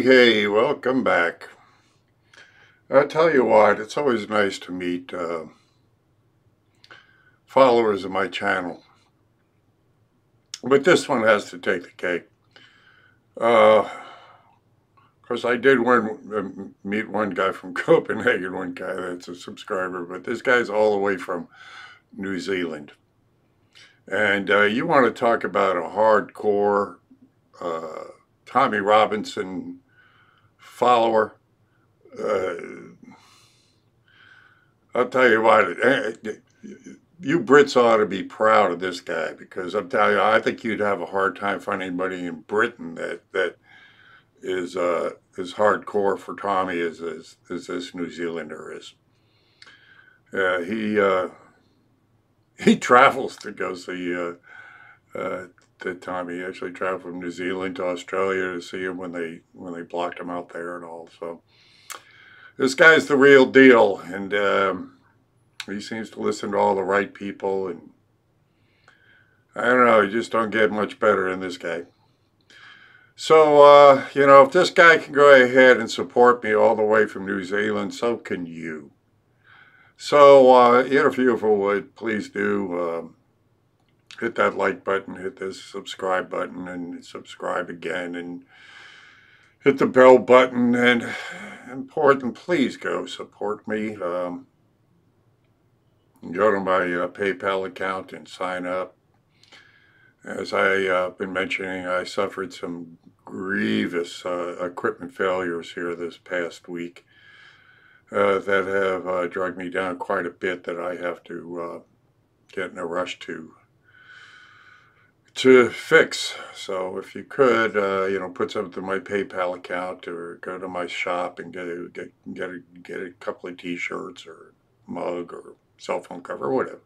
Hey, welcome back. I tell you what, it's always nice to meet followers of my channel, but this one has to take the cake. Of course, I did meet one guy from Copenhagen, one guy that's a subscriber, but this guy's all the way from New Zealand. And you want to talk about a hardcore Tommy Robinson follower. I'll tell you what, you Brits ought to be proud of this guy, because I'm telling you, I think you'd have a hard time finding anybody in Britain that is as hardcore for Tommy as this New Zealander is. He travels to go see Tommy. He actually traveled from New Zealand to Australia to see him when they blocked him out there and all. So this guy's the real deal, and he seems to listen to all the right people, and I don't know, you just don't get much better than this guy. So, you know, if this guy can go ahead and support me all the way from New Zealand, so can you. So, if you would, please do hit that like button, hit this subscribe button, and subscribe again, and hit the bell button, and important, please go support me. Go to my PayPal account and sign up. As I've been mentioning, I suffered some grievous equipment failures here this past week that have dragged me down quite a bit, that I have to get in a rush to fix. So if you could, you know, put something in my PayPal account, or go to my shop and get a couple of T-shirts or mug or cell phone cover, whatever.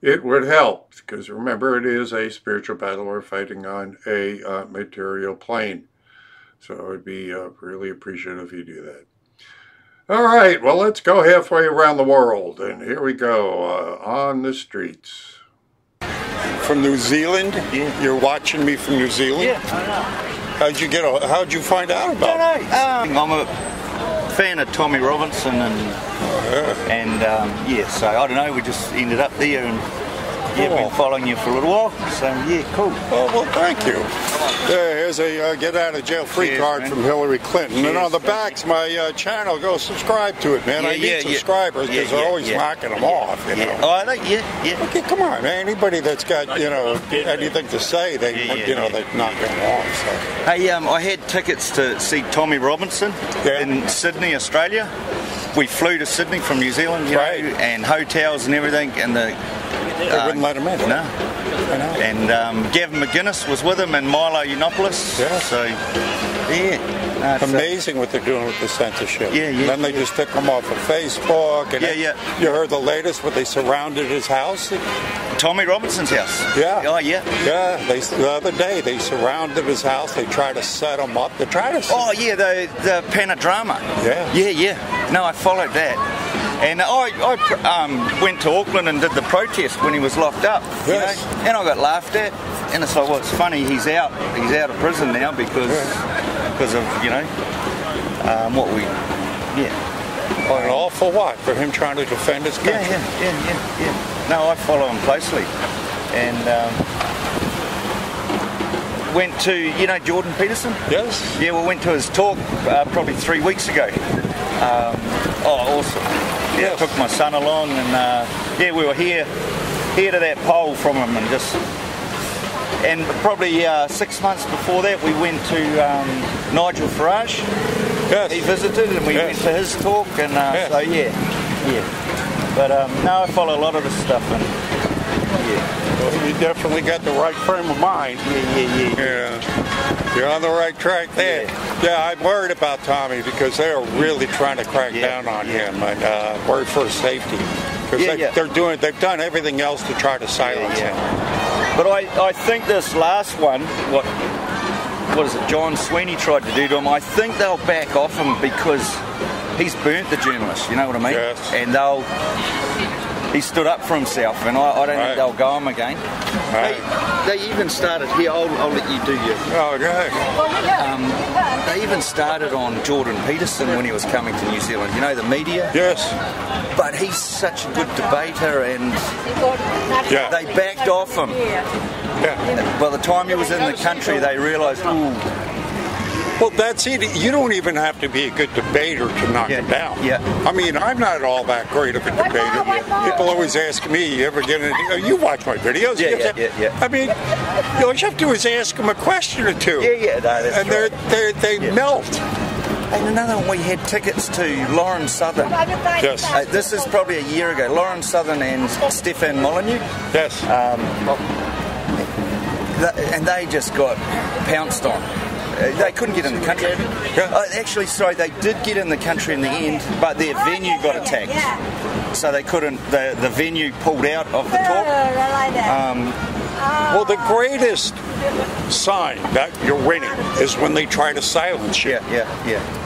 It would help, because remember, it is a spiritual battle we're fighting on a material plane. So I'd be really appreciative if you do that. All right, well, let's go halfway around the world, and here we go, on the streets. From New Zealand? Yeah. You're watching me from New Zealand? Yeah, I know. How'd you find out about it? I'm a fan of Tommy Robinson, and yeah, so I don't know, we just ended up there, and yeah, been following you for a little while, so yeah, cool. Oh, well, thank you. Here's a get out of jail free card from Hillary Clinton. And on the back's my channel. Go subscribe to it, man. I need subscribers, because they're always knocking them off, you know. Oh, I know, yeah. Okay, come on, man. Anybody that's got, you know, anything to say, they knock them off. So. Hey, I had tickets to see Tommy Robinson in Sydney, Australia. We flew to Sydney from New Zealand, you know, and hotels and everything, and they wouldn't let him in. No. I know. And Gavin McGuinness was with him, and Milo Yiannopoulos. Yeah. So, yeah. Amazing what they're doing with the censorship. Yeah. And then they just took him off of Facebook. And you heard the latest, what they surrounded his house? Tommy Robinson's house. Yeah. Oh, yeah. Yeah. The other day, they surrounded his house. They tried to set him up. They tried to... Oh, yeah, the Panadrama. Yeah. Yeah. No, I followed that. And I went to Auckland and did the protest when he was locked up. Yes. You know? And I got laughed at. And it's like, well, it's funny, he's out of prison now because of, you know, what we, Oh, and all for what? For him trying to defend his country? Yeah. No, I follow him closely. And went to, you know, Jordan Peterson? Yes. Yeah, we went to his talk probably 3 weeks ago. Oh, awesome. Yeah, took my son along, and yeah, we were here to that pole from him, and probably 6 months before that, we went to Nigel Farage. Yes. He visited, and we went to his talk, and so yeah. But no, I follow a lot of this stuff, and Well, you definitely got the right frame of mind. Yeah. You're on the right track there. Yeah, I'm worried about Tommy, because they're really trying to crack down on him, and worried for his safety. Because they've done everything else to try to silence him. But I think this last one, what is it, John Sweeney tried to do to him, I think they'll back off him because he's burnt the journalist, you know what I mean? Yes. And they'll he stood up for himself, and I don't think they'll go him again. They even started here. I'll let you do your. Oh, okay. They even started on Jordan Peterson when he was coming to New Zealand. You know, the media. Yes. But he's such a good debater, and they backed off him. Yeah. By the time he was in the country, they realised, ooh. Well, that's it. You don't even have to be a good debater to knock him down. Yeah. I mean, I'm not all that great of a debater. People always ask me, you ever get any... You watch my videos. Yeah. I mean, all you have to do is ask them a question or two. Yeah. No, that's and they melt. And another one, we had tickets to Lauren Southern. Yes. This is probably a year ago. Lauren Southern and Stefan Molyneux. Yes. And they just got pounced on. They couldn't get in the country. Actually, sorry, they did get in the country in the end, but their venue got attacked. So they couldn't, the venue pulled out of the talk. Well, the greatest sign that you're winning is when they try to silence you. Yeah.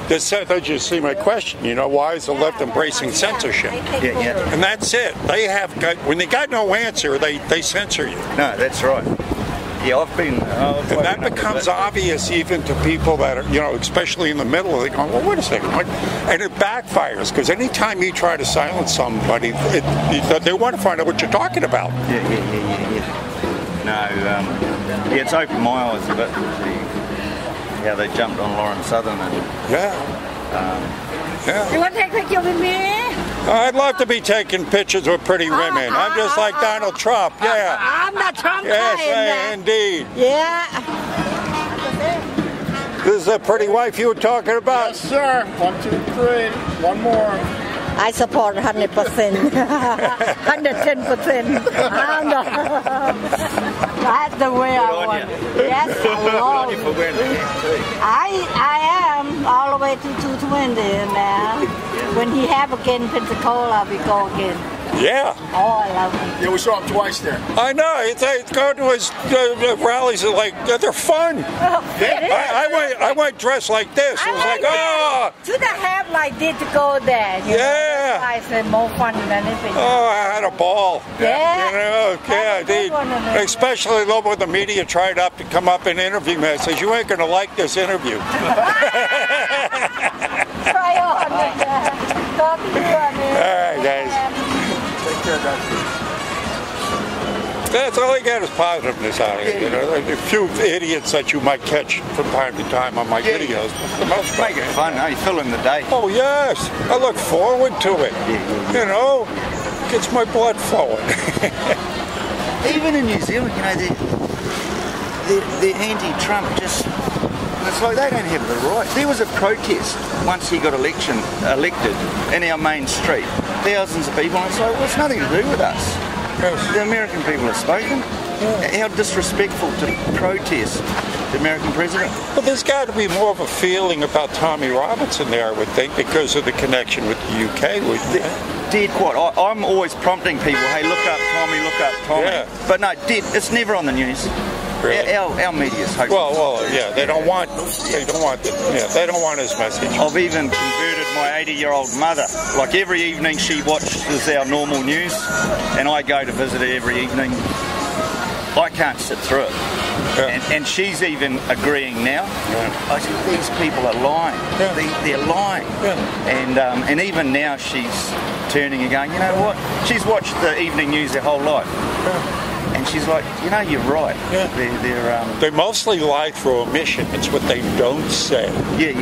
Did you see my question? You know, why is the left embracing censorship? Yeah. And that's it. They have got, when they got no answer, they censor you. No, that's right. Yeah, I've been... and that becomes obvious even to people that are, you know, especially in the middle, they go, well, wait a second. And it backfires, because anytime you try to silence somebody, they want to find out what you're talking about. Yeah. No, it's opened my eyes a bit to see how they jumped on Lauren Southern. And, You want to take a picture with me? I'd love to be taking pictures with pretty women. I'm just like Donald Trump. Yeah. I'm not Trump. Yes, indeed. Yeah. This is a pretty wife you were talking about? Yes, sir. 1, 2, 3. One more. I support 100%. 110%. That's the way I want. Yes, I am all the way to 220 now. When he have again Pensacola, we go again. Yeah. Oh, I love him. Yeah, we saw him twice there. I know. It's going to his rallies. Like they're fun. I went dressed like this. It was like, oh. Should I have like this to go there? You know? That's why I said more fun than anything. Oh, I had a ball. Yeah. You know, I did. Especially when the media tried to come up and interview me. I said, you ain't going to like this interview. Try on. Talk to you, I mean. All right, guys. Take care, guys. That's all I get is positiveness out of it. You know, a few idiots that you might catch from time to time on my videos. For the most part. Make it fun, you fill in the day. Oh, yes. I look forward to it. You know, gets my blood flowing. Even in New Zealand, you know, they're anti-Trump. Just, it's like they don't have the right. There was a protest once he got elected in our main street. Thousands of people, and it's like, well, it's nothing to do with us. Yes. The American people have spoken. How disrespectful to protest the American president. Well, there's got to be more of a feeling about Tommy Robinson there, I would think, because of the connection with the UK. Dead quite. I'm always prompting people, hey, look up Tommy, look up Tommy. Yeah. But no, it's never on the news. Really? Our media's hopeless. Well, yeah, they don't want his message. I've even converted my 80-year-old mother. Like every evening she watches our normal news, and I go to visit her every evening. I can't sit through it. Yeah. And she's even agreeing now. Yeah. I said, these people are lying. Yeah. They're lying. Yeah. And even now she's turning and going, you know what? She's watched the evening news her whole life. Yeah. And she's like, you know, you're right. Yeah. They mostly lie through omission. It's what they don't say. Yeah.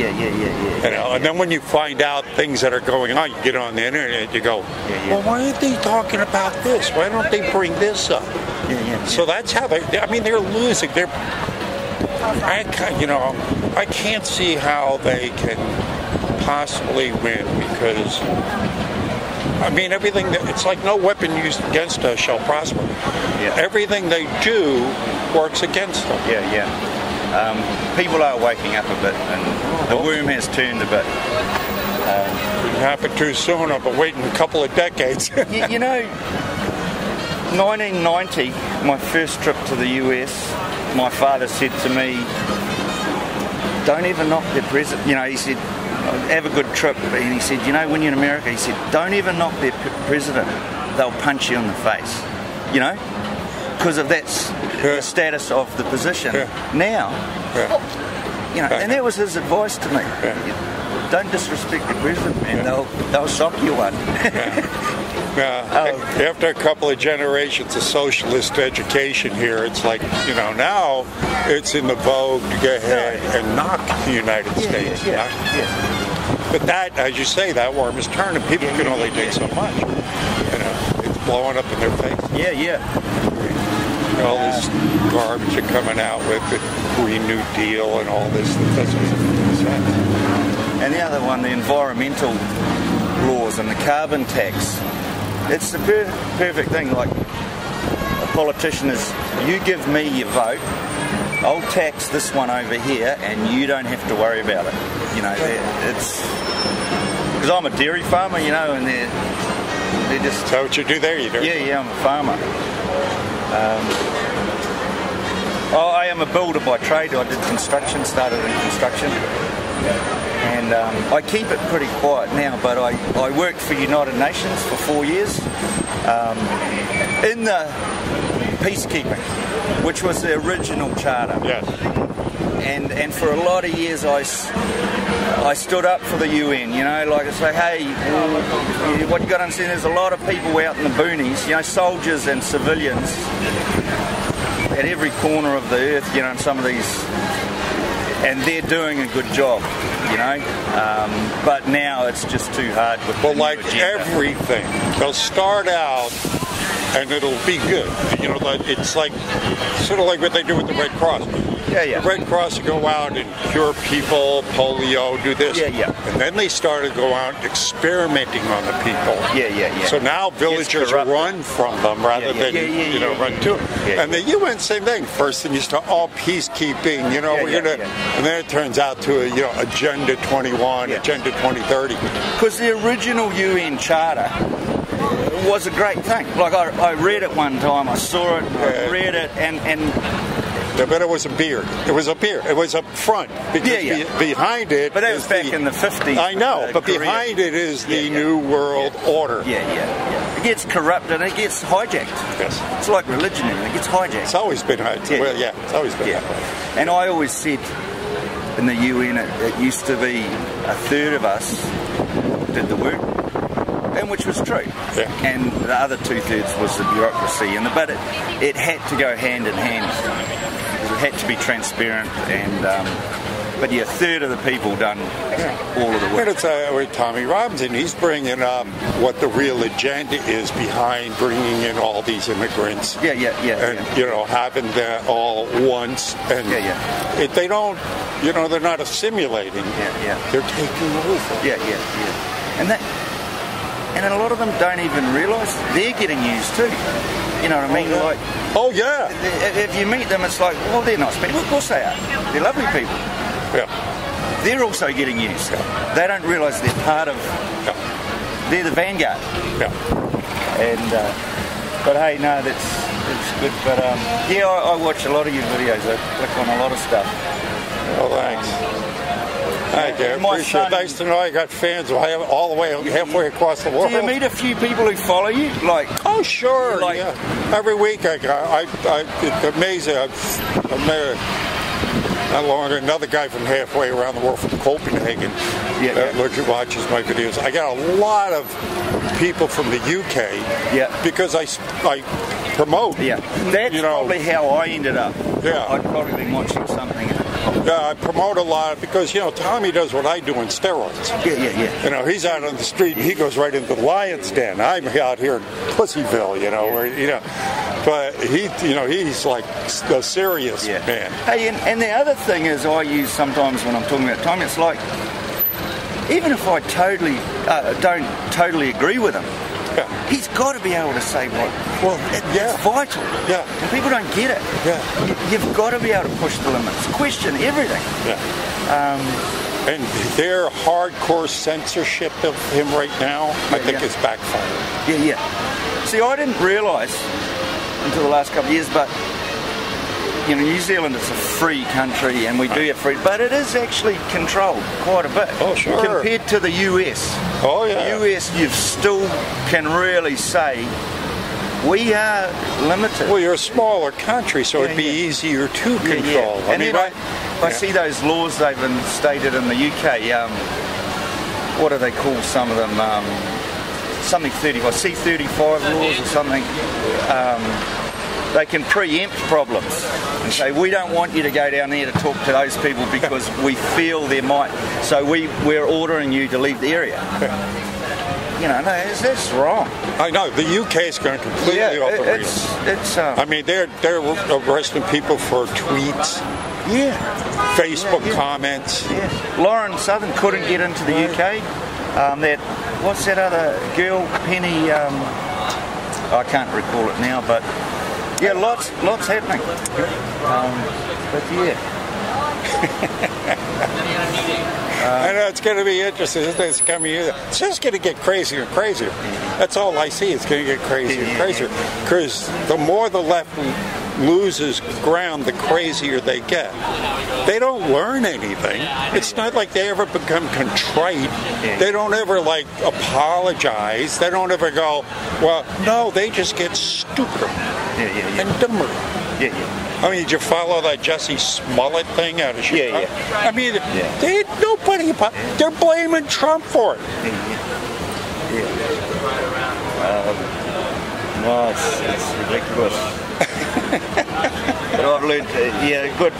You know, and then when you find out things that are going on, you get on the internet, you go, well, why aren't they talking about this? Why don't they bring this up? Yeah. So that's how they're losing. I can't see how they can possibly win because, I mean, it's like no weapon used against us shall prosper. Yeah. Everything they do works against them. Yeah. People are waking up a bit, and the worm has turned a bit. Didn't happen too soon. I've been waiting a couple of decades. You know, 1990, my first trip to the US, my father said to me, don't ever knock the president. You know, he said, have a good trip. And he said, you know, when you're in America, he said, don't ever knock their president. they'll punch you in the face, you know, because of that's the status of the position. Now, you know, and that was his advice to me. Don't disrespect the president, man. They'll sock you one. After a couple of generations of socialist education here, it's like, you know, now it's in the vogue to go ahead and knock the United States. But that, as you say, that worm is turning. People can only take so much. You know, it's blowing up in their face. All this garbage are coming out with the Green New Deal and all this. That doesn't make sense. And the other one, the environmental laws and the carbon tax. It's the perfect thing. Like a politician is, you give me your vote, I'll tax this one over here, and you don't have to worry about it. You know, it's because I'm a dairy farmer, you know, and they're just. So what you do there? You do? Yeah, I'm a farmer. I am a builder by trade. I did construction, started in construction. And I keep it pretty quiet now, but I worked for United Nations for 4 years in the peacekeeping, which was the original charter. Yes. And for a lot of years I stood up for the UN, you know, like I say, hey, what you got to understand, there's a lot of people out in the boonies, you know, soldiers and civilians at every corner of the earth, you know, in some of these, and they're doing a good job, you know, but now it's just too hard with the like agenda. Everything, they'll start out and it'll be good, you know, like it's like sort of like what they do with the Red Cross. The Red Cross will go out and cure people, polio, do this. And then they started to go out experimenting on the people. So now villagers run from them rather than, you know, run to them. And the UN, same thing. First thing you start, all peacekeeping, you know, we're going to, and then it turns out to a, you know, Agenda 21, Agenda 2030. Because the original UN Charter was a great thing. Like I read it one time, I saw it, I read it, and but it was a beard. It was a beard. It was up front. Because behind it. But that was back in the 50s. I know, but behind it is the New World Order. It gets corrupted, it gets hijacked. Yes. It's like religion, it gets hijacked. It's always been hijacked. Well, it's always been that way. And I always said in the UN, it used to be a third of us did the work. And which was true, and the other 2/3 was the bureaucracy, but it had to go hand in hand. It had to be transparent, and but a third of the people done all of the work. And it's with Tommy Robinson, he's bringing up what the real agenda is behind bringing in all these immigrants. And you know, having that all once, and if they don't, you know, they're not assimilating. They're taking over. And a lot of them don't even realise they're getting used too. You know what I mean? Like, if you meet them, it's like, well, they're nice people. Of course they are. They're lovely people. They're also getting used. They don't realise they're part of. They're the vanguard. And but hey, no, it's good. But I watch a lot of your videos. I click on a lot of stuff. Oh, thanks. Thank you. I appreciate it. Nice to know you got fans all the way halfway across the world. Do you meet a few people who follow you? Like, oh, sure. Like, every week it's amazing. I met not long another guy from halfway around the world from Copenhagen that watches my videos. I got a lot of people from the UK because I promote. That's probably how I ended up. I'd probably been watching something. I promote a lot because, you know, Tommy does what I do in steroids. You know, he's out on the street and he goes right into the lion's den. I'm out here in Pussyville, you know, where, you know, but he, you know, he's like a serious man. Hey, and the other thing is I use sometimes when I'm talking about Tommy, it's like, even if I don't totally agree with him, he's got to be able to say it's vital. And people don't get it. You've got to be able to push the limits, question everything. And their hardcore censorship of him right now, I think is backfiring. See, I didn't realise until the last couple of years, but New Zealand is a free country and we do have free, but it is actually controlled quite a bit. Oh, sure. Compared to the US. Oh, yeah. The US, you still can really say we are limited. Well, you're a smaller country, so it'd be easier to control. Yeah. And then I see those laws they've instated in the UK. What do they call some of them? Something 35, C35 laws or something. They can preempt problems and say, we don't want you to go down there to talk to those people because we feel there might, so we're ordering you to leave the area. No, that's wrong. I know, the UK is going completely off the rails. I mean, they're arresting people for tweets. Yeah. Facebook comments. Yeah. Lauren Southern couldn't get into the UK. What's that other girl, Penny? I can't recall it now, but yeah, lots happening. But yeah. I know it's going to be interesting. It's coming. It's just going to get crazier and crazier. That's all I see. It's going to get crazier and crazier because the more the left loses ground, the crazier they get. They don't learn anything. It's not like they ever become contrite. They don't ever apologize. They don't ever go, well, no, they just get stupider and dumber. I mean, did you follow that Jussie Smollett thing out of Chicago? I mean, they had nobody. They're blaming Trump for it. No, it's ridiculous. But I've learned, good.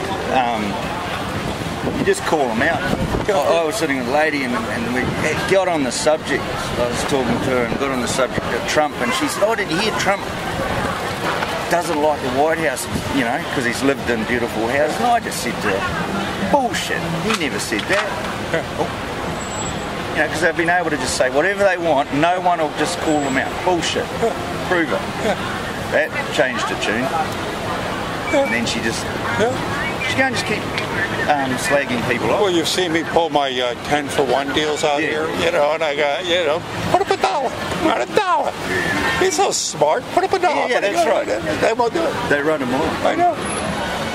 You just call them out. I was sitting with a lady and we got on the subject. I was talking to her and got on the subject of Trump, and she said, did you hear Trump doesn't like the White House, because he's lived in beautiful houses? And I just said to her, bullshit, he never said that. Because they've been able to just say whatever they want, no one will just call them out. Bullshit. Prove it. That changed the tune. And then she can't just keep slagging people off. Well, you've seen me pull my 10-for-1 deals out here, and I got, put up $1, not $1. He's so smart. Put up $1. Yeah, that's right. They won't do it. They run them all. I know.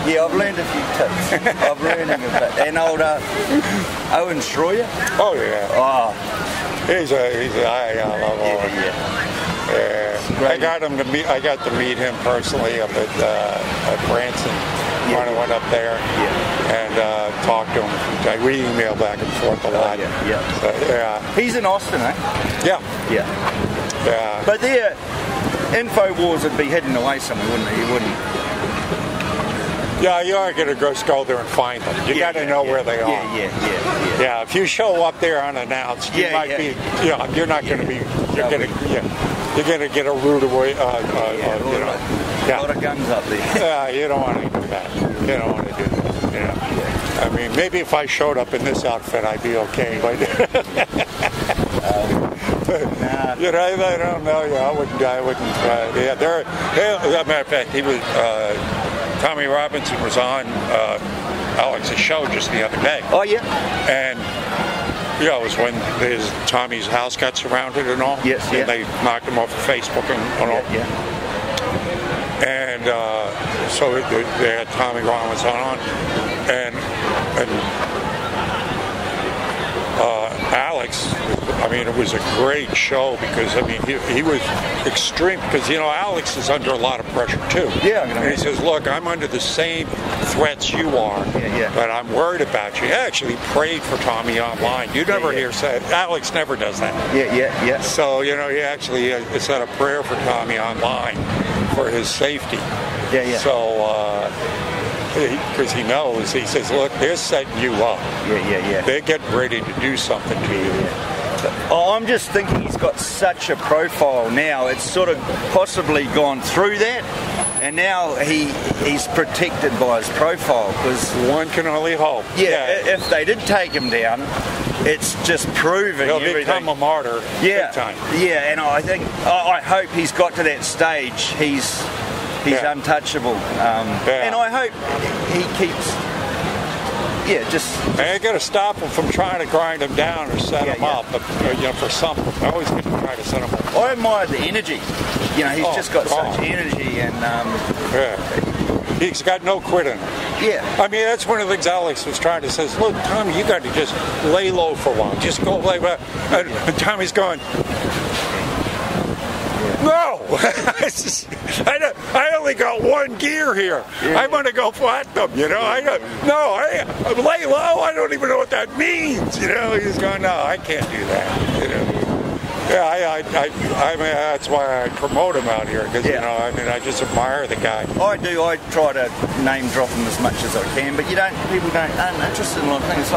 Yeah, I've learned a few tips. I've learned a bit. And old Owen Schroyer. Oh yeah. Oh, I love Owen. I got him to meet. I got to meet him personally up at Branson when I went up there and talked to him. We emailed back and forth a lot. So, he's in Austin, eh? Yeah. But their InfoWars would be hidden away somewhere, wouldn't they? You wouldn't. Yeah, you are going to go there and find them. You got to know where they are. Yeah, if you show up there unannounced, you might be. You're not going to be. You're going to get a rude away. A lot of guns up there. Yeah, you don't want to do that. You don't want to do that. I mean, maybe if I showed up in this outfit, I'd be okay. But I don't know. I wouldn't. As a matter of fact, he was. Tommy Robinson was on Alex's show just the other day. Oh, yeah. And, it was when Tommy's house got surrounded and all. Yes, and they knocked him off of Facebook and all. Yeah. And so they had Tommy Robinson on. And Alex, it was a great show because, he was extreme because, Alex is under a lot of pressure too. Yeah. And he says, look, I'm under the same threats you are, but I'm worried about you. He actually prayed for Tommy online. You never hear say, Alex never does that. Yeah. So, he actually said a prayer for Tommy online for his safety. Yeah. So, because he knows, he says, look, they're setting you up. Yeah. They're getting ready to do something to you. I'm just thinking he's got such a profile now. It's sort of possibly gone through that, and now he's protected by his profile. Because one can only hope. Yeah, if they did take him down, it's just proving he'll everything. become a martyr. Big time. Yeah, and I hope he's got to that stage. He's untouchable, and I hope he keeps. And I got to stop him from trying to grind him down or set him up. But for something, I always get to try to set him up. I admire the energy. He's just got such energy, and He's got no quit in him. Yeah. I mean, that's one of the things Alex was trying to say. Look, Tommy, you got to just lay low for a while. Just go lay low. And Tommy's going, no! I only got one gear here. Yeah. I want to go platinum, you know. I lay low. I don't even know what that means, you know. He's going, no, I can't do that, you know. Yeah, I mean, that's why I promote him out here, because, you know, I mean, I just admire the guy. I do. I try to name drop him as much as I can, but people aren't interested in a lot of things.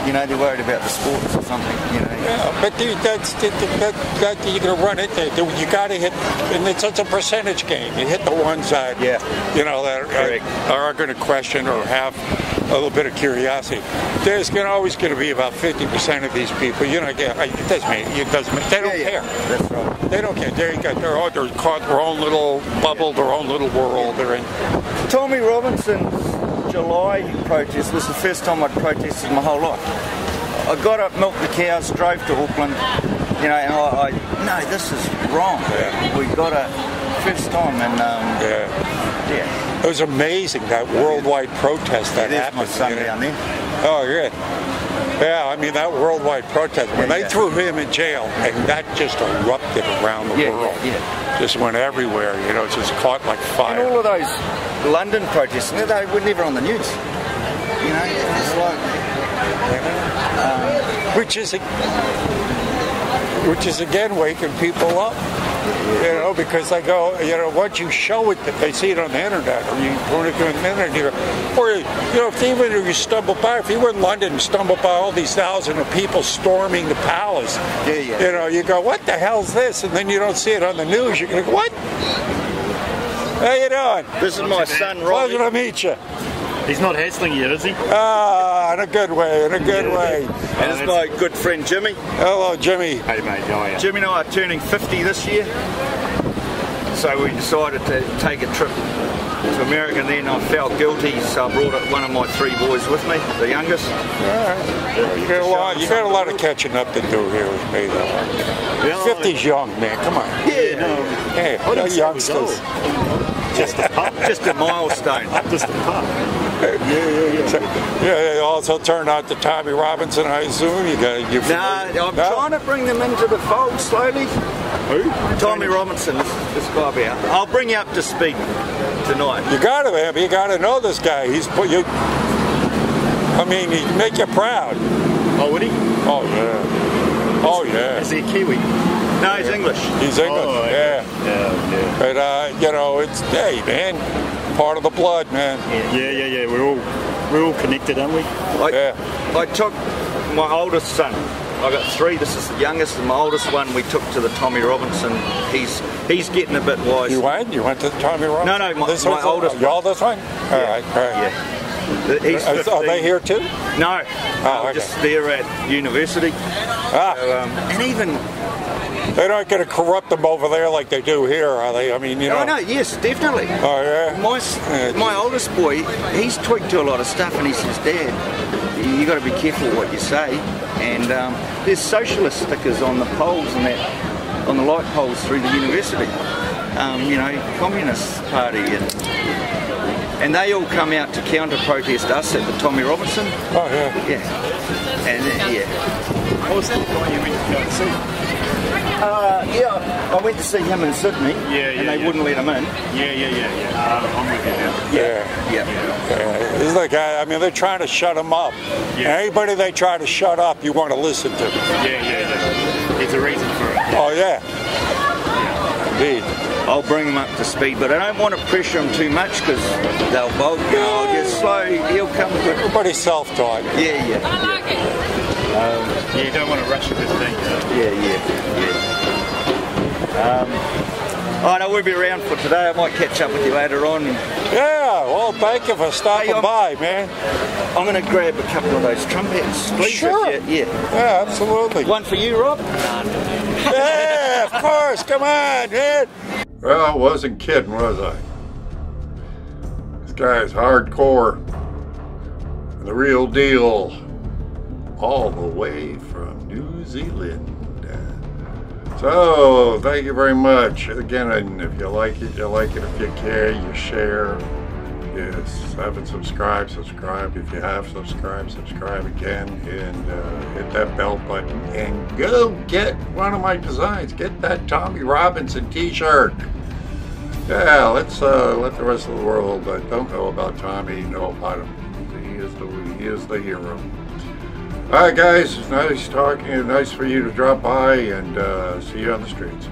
You know, they're worried about the sports or something, you know. Yeah, but dude, that you're going to run it. You got to hit, and it's a percentage game. You hit the ones that, you know, that are going to question or have a little bit of curiosity. There's always going to be about 50% of these people. You know, it doesn't mean. They don't care. That's right. They don't care. They're caught their own little bubble, their own little world. They're in. Tommy Robinson's July protest was the first time I'd protested in my whole life. I got up, milked the cows, drove to Auckland, you know, and no, this is wrong. Yeah. We got a first time, and it was amazing, that worldwide protest that happened. My son down there. Oh, yeah. Yeah, I mean, that worldwide protest, when they threw him in jail, and that just erupted around the world. Just went everywhere, you know, just caught like fire. And all of those London protests, they were never on the news. You know, it's like... Which is again waking people up. You know, because they go, you know, once you show it, that they see it on the internet, or you put it on the internet, or you know, if you stumble by, if you were in London and stumble by all these thousands of people storming the palace, you know, you go, what the hell's this? And then you don't see it on the news. You're going to go, what? How you doing? This is my son, Robbie. Pleasure to meet you. He's not hassling you, is he? Ah, in a good way, in a good way. And it's my good friend Jimmy. Hello, Jimmy. Hey, mate, how are you? Jimmy and I are turning 50 this year. So we decided to take a trip to America, and then I felt guilty, so I brought one of my 3 boys with me, the youngest. You got a lot of catching up to do here with me, though. 50's young, man. Come on. Yeah, no. Hey, no youngsters. Just a pup. Just a milestone. Just a pup. Yeah, it also turned out to Tommy Robinson, I assume. I'm trying to bring them into the fold slowly. Who? Tommy Robinson, this guy be out. I'll bring you up to speed tonight. You got to, man. You got to know this guy. He'd make you proud. Oh, would he? Oh, yeah. Oh, yeah. Is he a Kiwi? No, he's English. He's English, oh, yeah. But, you know, it's, hey, man, part of the blood, man. Yeah. We're all connected, aren't we? I took my oldest son. I got 3. This is the youngest, and my oldest one we took to the Tommy Robinson. He's getting a bit wise. You went? You went to the Tommy Robinson? No, my oldest one. Your oldest one? All right. Yeah. He's 15. Are they here too? No. Okay. Just there at university. So, and even... They're not going to corrupt them over there like they do here, are they? I mean, you know. Oh, no, yes, definitely. Oh, yeah? My oldest boy, he's tweaked to a lot of stuff, and he says, Dad, you got to be careful what you say. And there's socialist stickers on the poles and that, on the light poles through the university. You know, Communist Party, and they all come out to counter-protest us at the Tommy Robinson. Oh, yeah. Yeah. And What was that guy you went to go and see? I went to see him in Sydney, and they wouldn't let him in. Yeah. I'm with you now. Yeah. It's like, I mean, they're trying to shut him up. Yeah. Anybody they try to shut up, you want to listen to. Yeah. There's a reason for it. Oh, yeah. Indeed. I'll bring him up to speed, but I don't want to pressure him too much because they'll bolt. You know, I'll get slow. He'll come quick. Everybody's self-taught. Yeah. You don't want to rush a good thing. Yeah. Oh no, we'll be around for today. I might catch up with you later on. Yeah, well, thank you for stopping by, man. I'm going to grab a couple of those trumpets, please. Sure. Yeah, absolutely. One for you, Rob? Yeah, of course. Come on, man. Well, I wasn't kidding, was I? This guy's hardcore. The real deal. All the way from New Zealand. So, thank you very much. Again, and if you like it, you like it. If you care, you share. Yes, haven't subscribed, subscribe. If you have subscribed, subscribe again, and hit that bell button, and go get one of my designs. Get that Tommy Robinson t-shirt. Yeah, let's let the rest of the world that don't know about Tommy know about him. He is the hero. All right, guys, nice talking. Nice for you to drop by, and see you on the streets.